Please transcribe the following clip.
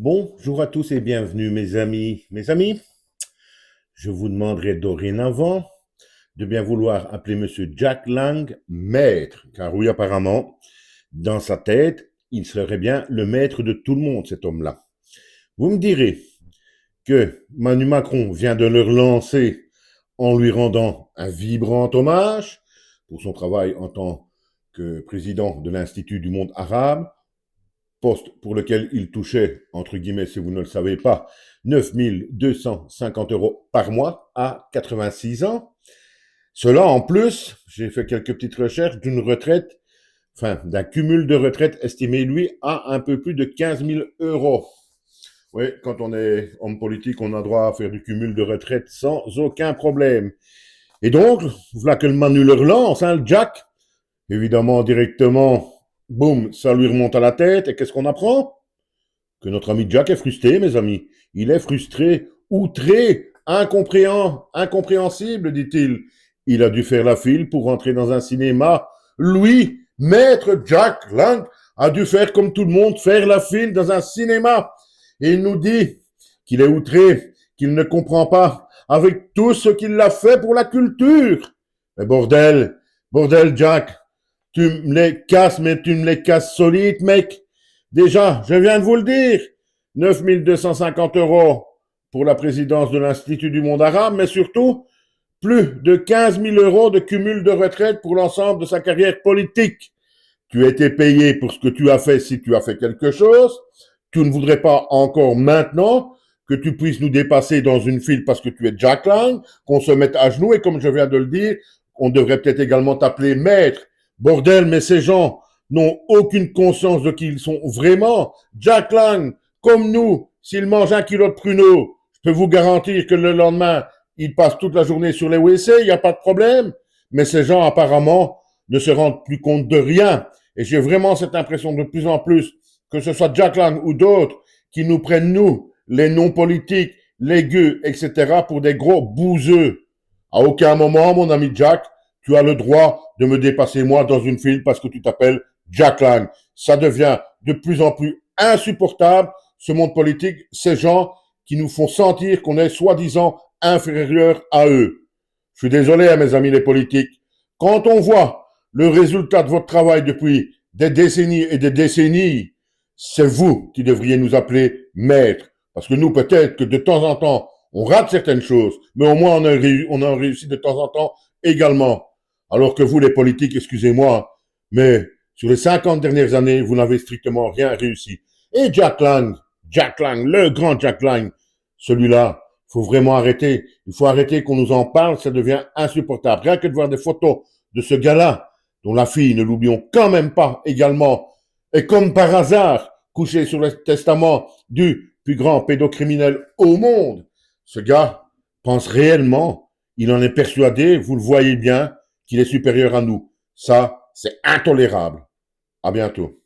Bonjour à tous et bienvenue mes amis. Mes amis, je vous demanderai dorénavant de bien vouloir appeler Monsieur Jack Lang maître, car oui apparemment, dans sa tête, il serait bien le maître de tout le monde cet homme-là. Vous me direz que Manu Macron vient de le relancer en lui rendant un vibrant hommage pour son travail en tant que président de l'Institut du monde arabe, poste pour lequel il touchait, entre guillemets, si vous ne le savez pas, 9 250 € par mois à 86 ans. Cela en plus, j'ai fait quelques petites recherches d'une retraite, enfin d'un cumul de retraite estimé, lui, à un peu plus de 15 000 €. Oui, quand on est homme politique, on a droit à faire du cumul de retraite sans aucun problème. Et donc, voilà que le Manu le relance, le Jack, évidemment, directement, boum, ça lui remonte à la tête, et qu'est-ce qu'on apprend? Que notre ami Jack est frustré, mes amis. Il est frustré, outré, incompréhensible, dit-il. Il a dû faire la file pour rentrer dans un cinéma. Lui, maître Jack Lang, a dû faire comme tout le monde, faire la file dans un cinéma. Et il nous dit qu'il est outré, qu'il ne comprend pas, avec tout ce qu'il a fait pour la culture. Mais bordel Jack, tu me les casses, mais tu me les casses solides, mec. Déjà, je viens de vous le dire, 9 250 € pour la présidence de l'Institut du monde arabe, mais surtout, plus de 15 000 € de cumul de retraite pour l'ensemble de sa carrière politique. Tu as été payé pour ce que tu as fait si tu as fait quelque chose. Tu ne voudrais pas encore maintenant que tu puisses nous dépasser dans une file parce que tu es Jack Lang, qu'on se mette à genoux et comme je viens de le dire, on devrait peut-être également t'appeler maître. Bordel, mais ces gens n'ont aucune conscience de qui ils sont vraiment. Jack Lang, comme nous, s'il mange un kilo de pruneaux, je peux vous garantir que le lendemain, il passe toute la journée sur les WC, il n'y a pas de problème. Mais ces gens, apparemment, ne se rendent plus compte de rien. Et j'ai vraiment cette impression de plus en plus, que ce soit Jack Lang ou d'autres, qui nous prennent, nous, les non-politiques, les gueux, etc., pour des gros bouseux. À aucun moment, mon ami Jack, tu as le droit de me dépasser moi dans une file parce que tu t'appelles Jack Lang. Ça devient de plus en plus insupportable, ce monde politique, ces gens qui nous font sentir qu'on est soi-disant inférieur à eux. Je suis désolé, hein, mes amis les politiques. Quand on voit le résultat de votre travail depuis des décennies et des décennies, c'est vous qui devriez nous appeler maître. Parce que nous, peut-être que de temps en temps, on rate certaines choses, mais au moins on a réussi de temps en temps également. Alors que vous, les politiques, excusez-moi, mais sur les 50 dernières années, vous n'avez strictement rien réussi. Et Jack Lang, le grand Jack Lang, celui-là, il faut vraiment arrêter. Il faut arrêter qu'on nous en parle, ça devient insupportable. Rien que de voir des photos de ce gars-là, dont la fille, ne l'oublions quand même pas également, est comme par hasard couché sur le testament du plus grand pédocriminel au monde. Ce gars pense réellement, il en est persuadé, vous le voyez bien, qu'il est supérieur à nous. Ça, c'est intolérable. À bientôt.